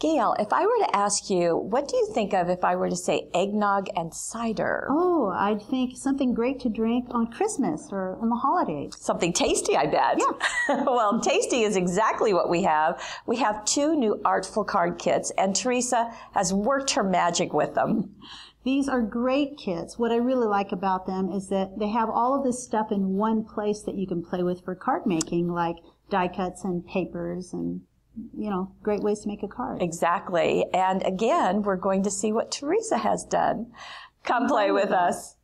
Gail, if I were to ask you, what do you think of if I were to say eggnog and cider? Oh, I'd think something great to drink on Christmas or on the holidays. Something tasty, I bet. Yeah. Well, tasty is exactly what we have. We have 2 new Artful card kits, and Teresa has worked her magic with them. These are great kits. What I really like about them is that they have all of this stuff in one place that you can play with for card making, like die cuts and papers and, you know, great ways to make a card. Exactly. And again, we're going to see what Teresa has done. Come play with us.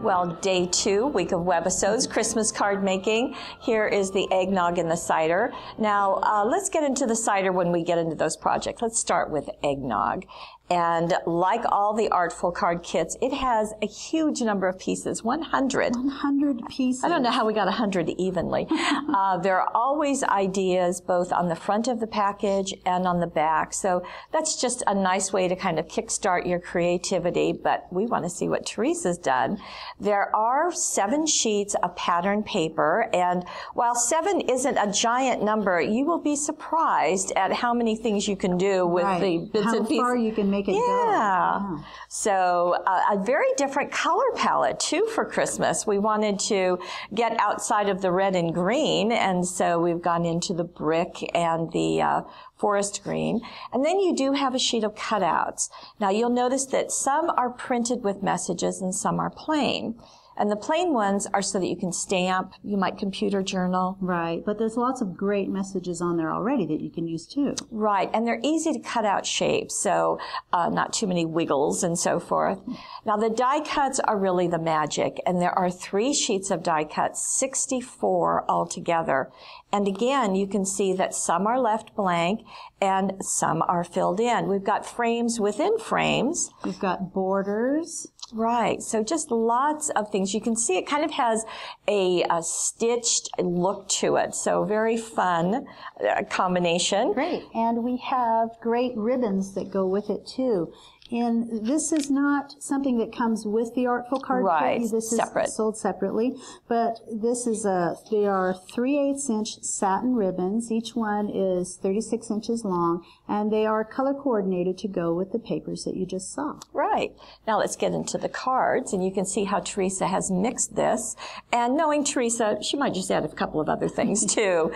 Well, day 2, week of Webisodes, Christmas card making. Here is the eggnog and the cider. Now, let's get into the cider when we get into those projects. Let's start with eggnog. And like all the Artful card kits, it has a huge number of pieces, 100. 100 pieces. I don't know how we got 100 evenly. There are always ideas both on the front of the package and on the back. So that's just a nice way to kind of kickstart your creativity, but we want to see what Teresa's done. There are 7 sheets of pattern paper, and while 7 isn't a giant number, you will be surprised at how many things you can do with the bits and pieces. How far you can make it go. Yeah. So a very different color palette too for Christmas. We wanted to get outside of the red and green, and so we've gone into the brick and the forest green. And then you do have a sheet of cutouts. Now you'll notice that some are printed with messages and some are plain. And the plain ones are so that you can stamp, you might computer journal. Right, but there's lots of great messages on there already that you can use too. Right, and they're easy to cut out shapes, so not too many wiggles and so forth. Now the die cuts are really the magic, and there are 3 sheets of die cuts, 64 altogether. And again, you can see that some are left blank and some are filled in. We've got frames within frames. We've got borders. Right, so just lots of things. You can see it kind of has a stitched look to it, so very fun combination. Great, and we have great ribbons that go with it too. And this is not something that comes with the Artful card right, kit. This separate. Is sold separately, but this is they are 3/8 inch satin ribbons. Each one is 36 inches long, and they are color coordinated to go with the papers that you just saw. Right. Now let's get into the cards, and you can see how Teresa has mixed this. And knowing Teresa, she might just add a couple of other things too.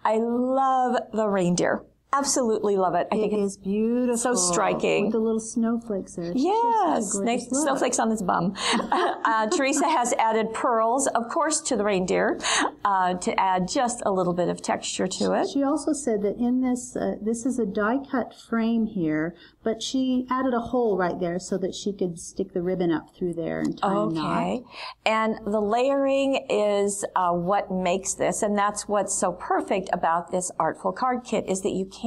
I love the reindeer. Absolutely love it. I think it's beautiful. So striking. With the little snowflakes there. Yes, snowflakes on his bum. Teresa has added pearls, of course, to the reindeer to add just a little bit of texture to it. She also said that in this, this is a die-cut frame here, but she added a hole right there so that she could stick the ribbon up through there and tie a knot. Okay. And the layering is what makes this, and that's what's so perfect about this Artful card kit, is that you can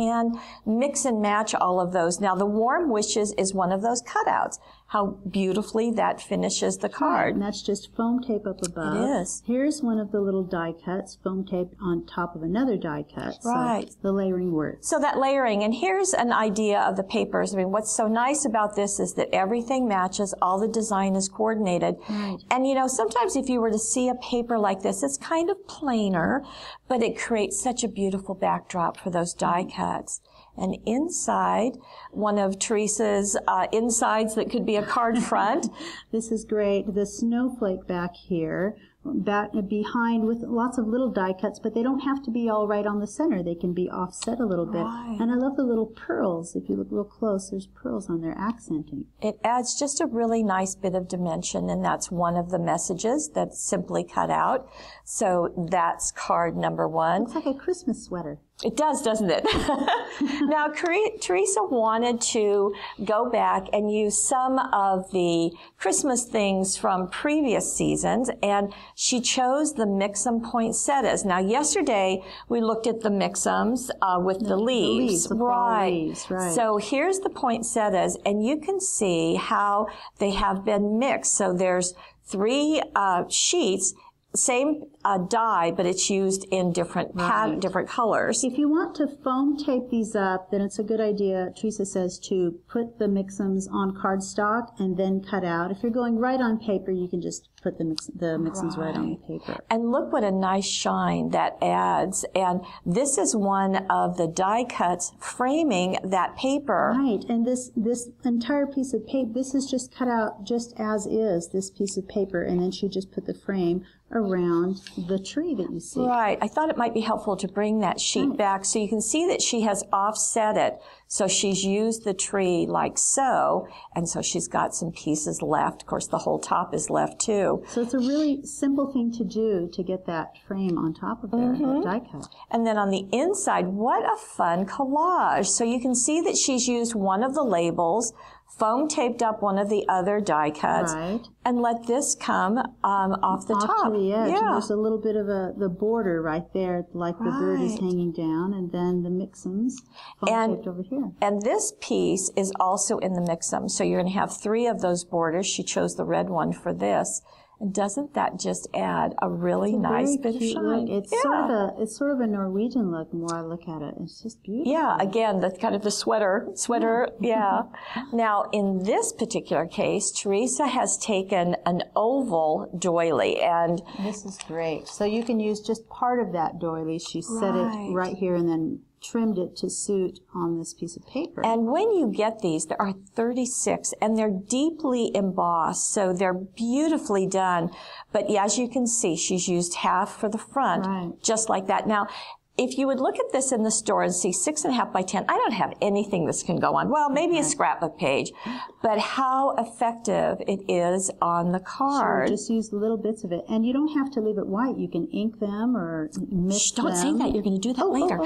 mix and match all of those. Now, the Warm Wishes is one of those cutouts. How beautifully that finishes the card. Right, and that's just foam tape up above. It is. Here's one of the little die cuts, foam tape on top of another die cut. Right. So the layering works. So that layering, and here's an idea of the papers. I mean, what's so nice about this is that everything matches, all the design is coordinated. Right. And you know, sometimes if you were to see a paper like this, it's kind of plainer, but it creates such a beautiful backdrop for those die cuts. And inside, one of Teresa's insides that could be a card front. This is great. The snowflake back here, back behind with lots of little die cuts, but they don't have to be all right on the center. They can be offset a little bit. Right. And I love the little pearls. If you look real close, there's pearls on there accenting. It adds just a really nice bit of dimension, and that's one of the messages that's simply cut out. So that's card number 1. Looks like a Christmas sweater. It does, doesn't it? Now, Teresa wanted to go back and use some of the Christmas things from previous seasons, and she chose the Mix-em poinsettias. Now, yesterday, we looked at the Mix-ems with the leaves. The fall leaves, right. So here's the poinsettias, and you can see how they have been mixed. So there's 3 sheets. same dye, but it's used in different different colors. If you want to foam tape these up, then it's a good idea, Teresa says, to put the mix-ums on cardstock and then cut out. If you're going right on paper, you can just put the mix-ums right on the paper. And look what a nice shine that adds. And this is one of the die cuts framing that paper. Right, and this entire piece of paper, this is just cut out just as is, this piece of paper, and then she just put the frame around the tree that you see. Right. I thought it might be helpful to bring that sheet back so you can see that she has offset it. So she's used the tree like so, and so she's got some pieces left. Of course, the whole top is left too. So it's a really simple thing to do to get that frame on top of there, that die cut. And then on the inside, what a fun collage. So you can see that she's used one of the labels, foam taped up one of the other die cuts, and let this come off the top. To the edge. Yeah. And there's a little bit of the border right there, like the bird is hanging down, and then the mix-ums foam taped over here. And this piece is also in the mix-ums, so you're going to have 3 of those borders. She chose the red one for this. And doesn't that just add a really nice bit of shine? Look. It's sort of a Norwegian look. The more I look at it, it's just beautiful. Yeah, again, the kind of the sweater. Yeah. Now, in this particular case, Teresa has taken an oval doily, and this is great. So you can use just part of that doily. She set it right here, and then trimmed it to suit on this piece of paper. And when you get these, there are 36, and they're deeply embossed, so they're beautifully done. But as you can see, she's used half for the front, just like that. Now, if you would look at this in the store and see 6.5 by 10, I don't have anything this can go on. Well, maybe a scrapbook page, but how effective it is on the card. Sure, just use little bits of it. And you don't have to leave it white. You can ink them or mix them. Don't say that. You're going to do that later.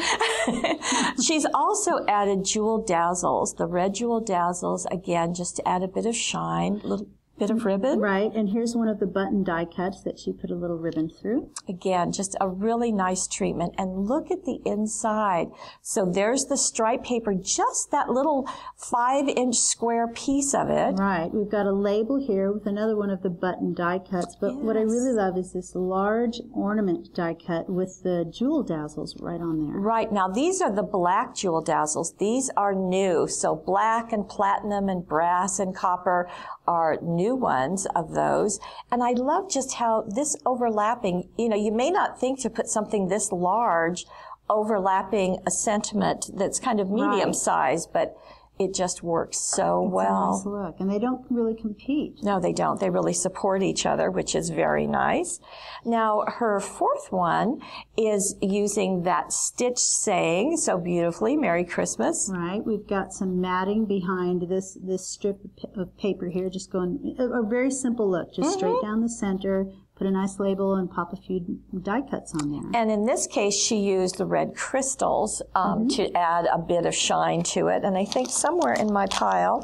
She's also added jewel dazzles, the red jewel dazzles, again, just to add a bit of shine, little bit of ribbon. Right, and here's one of the button die cuts that she put a little ribbon through. Again, just a really nice treatment. And look at the inside. So there's the striped paper, just that little 5-inch square piece of it. Right, we've got a label here with another one of the button die cuts, but what I really love is this large ornament die cut with the jewel dazzles right on there. Right, now these are the black jewel dazzles. These are new, so black and platinum and brass and copper are new ones of those. And I love just how this overlapping, you may not think to put something this large overlapping a sentiment that's kind of medium size, but it just works so well. It's a nice look. And they don't really compete. No, they don't. They really support each other, which is very nice. Now, her 4th one is using that stitch saying so beautifully, Merry Christmas. Right. We've got some matting behind this strip of paper here, just going, a very simple look, just straight down the center. Put a nice label and pop a few die cuts on there. And in this case, she used the red crystals to add a bit of shine to it. And I think somewhere in my pile,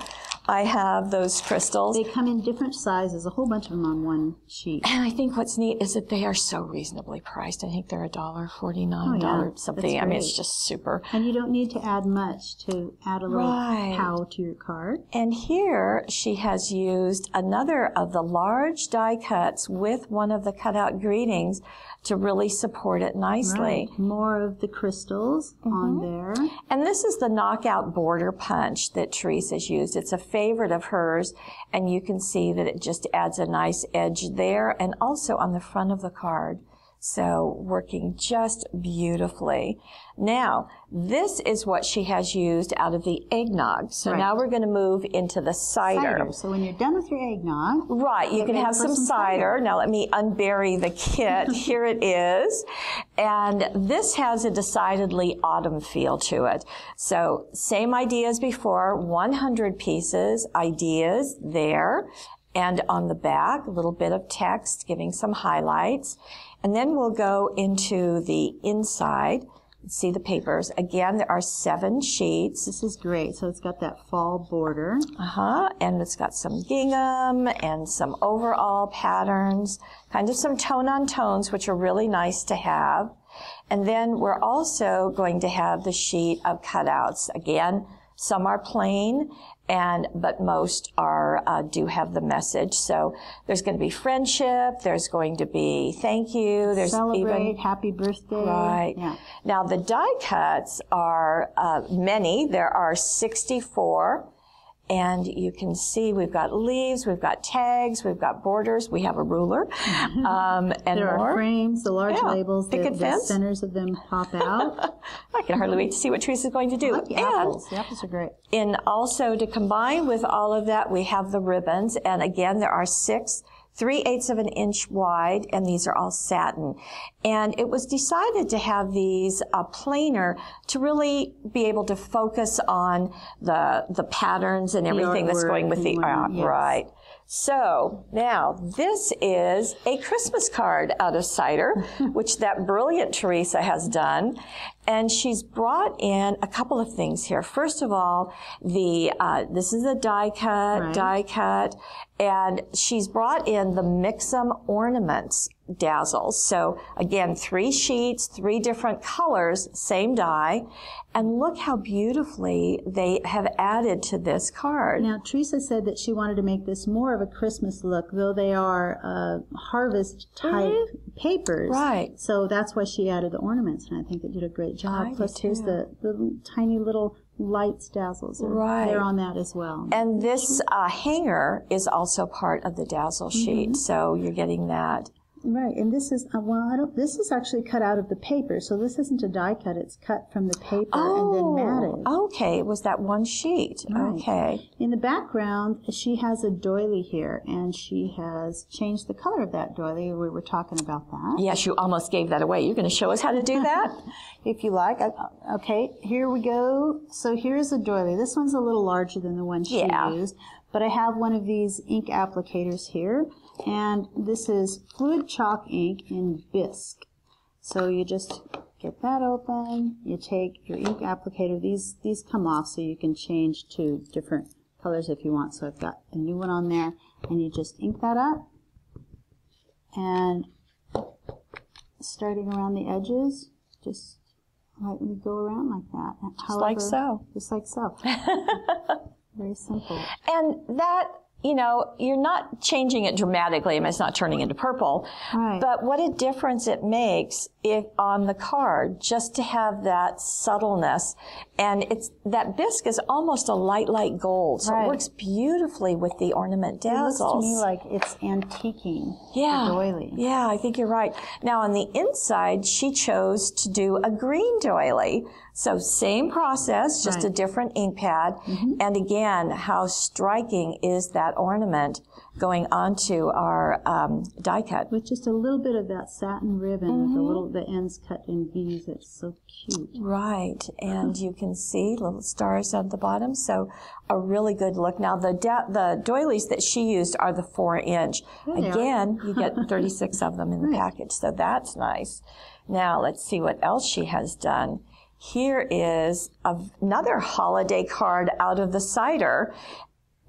I have those crystals. They come in different sizes, a whole bunch of them on one sheet. And I think what's neat is that they are so reasonably priced. I think they're $1.49, something. I mean, it's just super. And you don't need to add much to add a little pow to your card. And here she has used another of the large die cuts with one of the cutout greetings to really support it nicely. Right. More of the crystals on there. And this is the knockout border punch that Teresa's used. It's a favorite of hers, and you can see that it just adds a nice edge there and also on the front of the card. So working just beautifully. Now, this is what she has used out of the eggnog. So now we're going to move into the cider. So when you're done with your eggnog. Right, you can have some cider. Now let me unbury the kit. Here it is. And this has a decidedly autumn feel to it. So same idea as before, 100 pieces, ideas there. And on the back, a little bit of text giving some highlights. And then we'll go into the inside. See the papers. Again, there are 7 sheets. This is great. So it's got that fall border. And it's got some gingham and some overall patterns, kind of some tone-on-tones, which are really nice to have. And then we're also going to have the sheet of cutouts. Again, Some are plain, but most are do have the message. So there's going to be friendship. There's going to be thank you. There's celebrate, happy birthday. Right. Yeah. Now the die cuts are many. There are 64. And you can see we've got leaves, we've got tags, we've got borders, we have a ruler, and there more. Are frames, the large labels, the centers of them pop out. I can hardly wait to see what Teresa's going to do. I like the apples. The apples are great. And also to combine with all of that, we have the ribbons. And again, there are 6 3/8 of an inch wide, and these are all satin. And it was decided to have these plainer to really be able to focus on the patterns and everything that's going with the art. Yes. Right. So now this is a Christmas card out of cider, which that brilliant Teresa has done. And she's brought in a couple of things here. First of all, this is a die cut, and she's brought in the Mix-em ornaments dazzles. So again, 3 sheets, 3 different colors, same die. And look how beautifully they have added to this card. Now, Teresa said that she wanted to make this more of a Christmas look, though they are harvest type papers. Right. So that's why she added the ornaments, and I think it did a great job. Plus, here's the tiny little lights dazzles. They're on that as well. And this hanger is also part of the dazzle sheet, so you're getting that. Right, and this is this is actually cut out of the paper, so this isn't a die cut. It's cut from the paper and then matted. Okay, it was that one sheet. Right. Okay. In the background, she has a doily here, and she has changed the color of that doily. We were talking about that. Yes, you almost gave that away. You're going to show us how to do that? If you like. Okay, here we go. So here's a doily. This one's a little larger than the one she used, but I have one of these ink applicators here. And this is fluid chalk ink in bisque. So you just get that open. You take your ink applicator. These come off so you can change to different colors if you want. So I've got a new one on there. And you just ink that up. And starting around the edges, just lightly go around like that. Just like so. Just like so. Very simple. And that, you know, you're not changing it dramatically. I mean, it's not turning into purple. Right. But what a difference it makes if on the card, just to have that subtleness. And that bisque is almost a light gold. So it works beautifully with the ornament dazzles. It looks to me like it's antiquing the doily. Yeah, I think you're right. Now, on the inside, she chose to do a green doily. So same process, just a different ink pad. And again, how striking is that ornament going onto our die cut. With just a little bit of that satin ribbon with the ends cut in V's. It's so cute. Right. And you can see little stars at the bottom. So a really good look. Now, the doilies that she used are the 4-inch. Again, you get 36 of them in the package. So that's nice. Now, let's see what else she has done. Here is another holiday card out of the cider.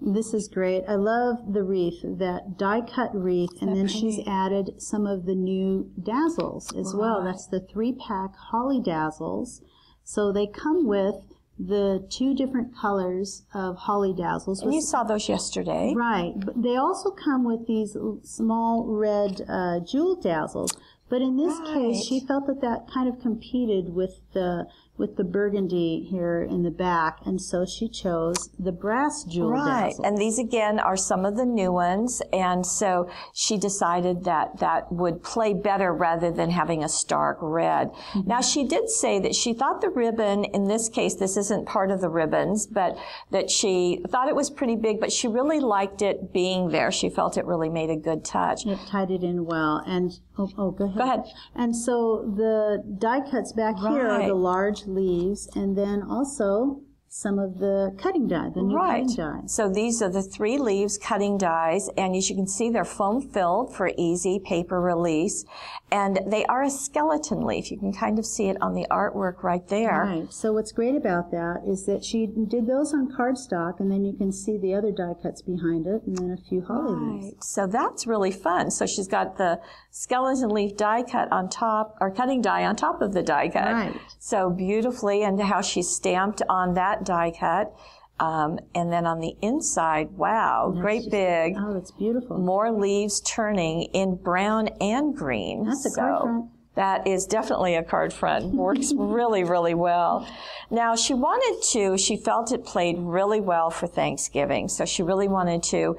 This is great. I love the wreath, that die-cut wreath, and then she's added some of the new dazzles as well. That's the 3-pack Holly Dazzles. So they come with the 2 different colors of Holly Dazzles. And you saw those yesterday. Right. But they also come with these small red jewel dazzles. But in this case, she felt that kind of competed with the burgundy here in the back, and so she chose the brass jewel dazzle. And these again are some of the new ones, and so she decided that would play better rather than having a stark red. Now, she did say that she thought the ribbon, in this case, this isn't part of the ribbons, but that she thought it was pretty big, but she really liked it being there. She felt it really made a good touch. It tied it in well, and go ahead. Go ahead. And so the die cuts back here are the large leaves, and then also some of the cutting die, the new cutting die. So these are the 3 leaves cutting dies, and as you can see, they're foam filled for easy paper release, and they are a skeleton leaf. You can kind of see it on the artwork right there. Right. So what's great about that is that she did those on cardstock, and then you can see the other die cuts behind it, and then a few holly leaves. So that's really fun. So she's got the skeleton leaf die cut on top, or cutting die on top of the die cut. Right. So beautifully, and how she stamped on that that die cut. And then on the inside, wow, great big. Oh, that's beautiful. More leaves turning in brown and green. That's a card front. That is definitely a card front. Works really, really well. Now, she felt it played really well for Thanksgiving. So she really wanted to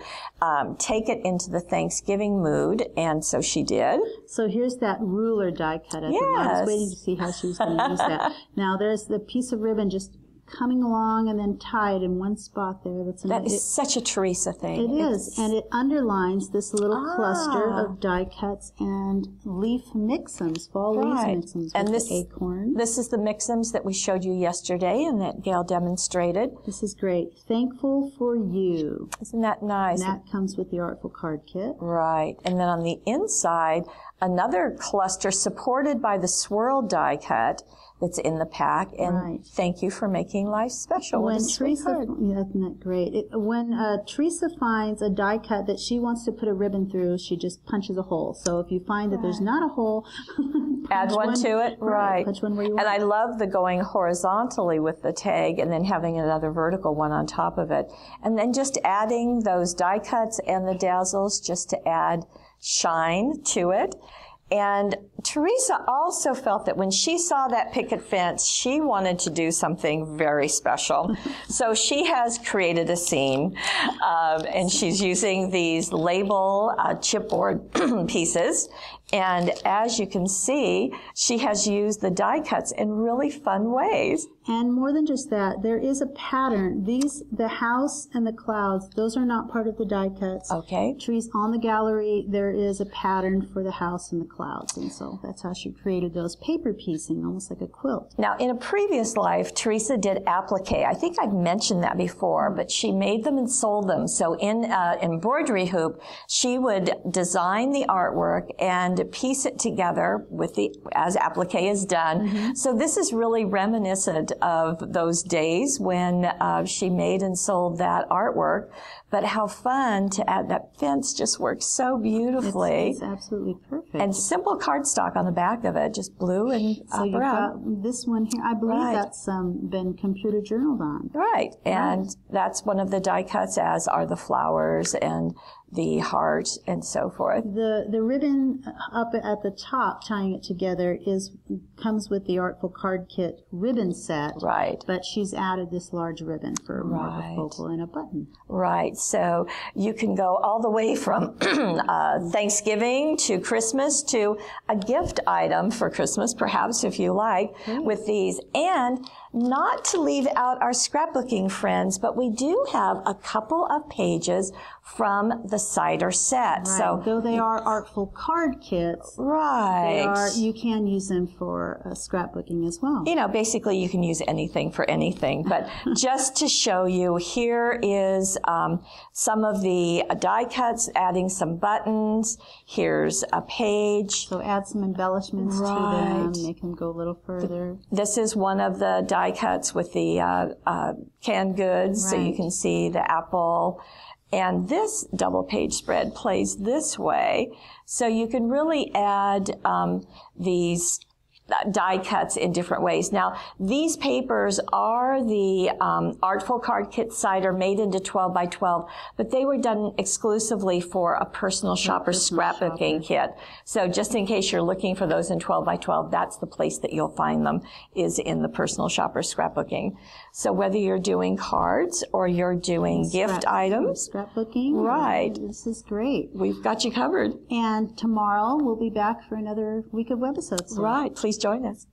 take it into the Thanksgiving mood, and so she did. So here's that ruler die cut at the Yes. I was waiting to see how she was going to use that. Now, there's the piece of ribbon just coming along and then tied in one spot there. That is such a Teresa thing. It is, and it underlines this little cluster of die cuts and leaf mix-ems, fall leaf mix-ems with the acorn. This is the mix-ems that we showed you yesterday and that Gail demonstrated. This is great. Thankful for you. Isn't that nice? And that comes with the Artful card kit. Right. And then on the inside, another cluster supported by the swirl die cut that's in the pack. And thank you for making life special. When Teresa, isn't that great? When Teresa finds a die cut that she wants to put a ribbon through, she just punches a hole. So if you find that there's not a hole, add one to it. Right. Punch one where you want. And I love the going horizontally with the tag and then having another vertical one on top of it. And then just adding those die cuts and the dazzles just to add shine to it. And Teresa also felt that when she saw that picket fence, she wanted to do something very special. So she has created a scene, and she's using these label chipboard pieces. And as you can see, she has used the die cuts in really fun ways. And more than just that, there is a pattern. The house and the clouds, those are not part of the die cuts. Okay. Trees on the gallery, there is a pattern for the house and the clouds. And so that's how she created those paper piecing, almost like a quilt. Now, in a previous life, Teresa did applique. I think I've mentioned that before, but she made them and sold them. So in embroidery hoop, she would design the artwork and piece it together as applique is done. Mm-hmm. So this is really reminiscent of those days when she made and sold that artwork. But how fun to add that fence just works so beautifully. It's absolutely perfect. And simple cardstock on the back of it, just blue and so you've got this one here. I believe that's been computer journaled on. Right. And that's one of the die cuts, as are the flowers and the heart and so forth. The ribbon up at the top tying it together comes with the Artful card kit ribbon set. Right. But she's added this large ribbon for more of a focal and a button. Right. So you can go all the way from Thanksgiving to Christmas to a gift item for Christmas, perhaps, if you like, with these. And not to leave out our scrapbooking friends, but we do have a couple of pages from the cider set. Right. So though they are Artful card kits, you can use them for scrapbooking as well. You know, basically you can use anything for anything. But just to show you, here is some of the die cuts, adding some buttons. Here's a page. So add some embellishments to them, make them go a little further. This is one of the die cuts with the canned goods, so you can see the apple. And this double page spread plays this way, so you can really add these die cuts in different ways. Now, these papers are the Artful card kit cider made into 12 by 12, but they were done exclusively for a personal shopper scrapbooking kit. So just in case you're looking for those in 12 by 12, that's the place that you'll find them, is in the personal shopper scrapbooking. So whether you're doing cards or you're doing gift items, scrapbooking, this is great. We've got you covered. And tomorrow we'll be back for another week of Webisodes. Right. Please join us.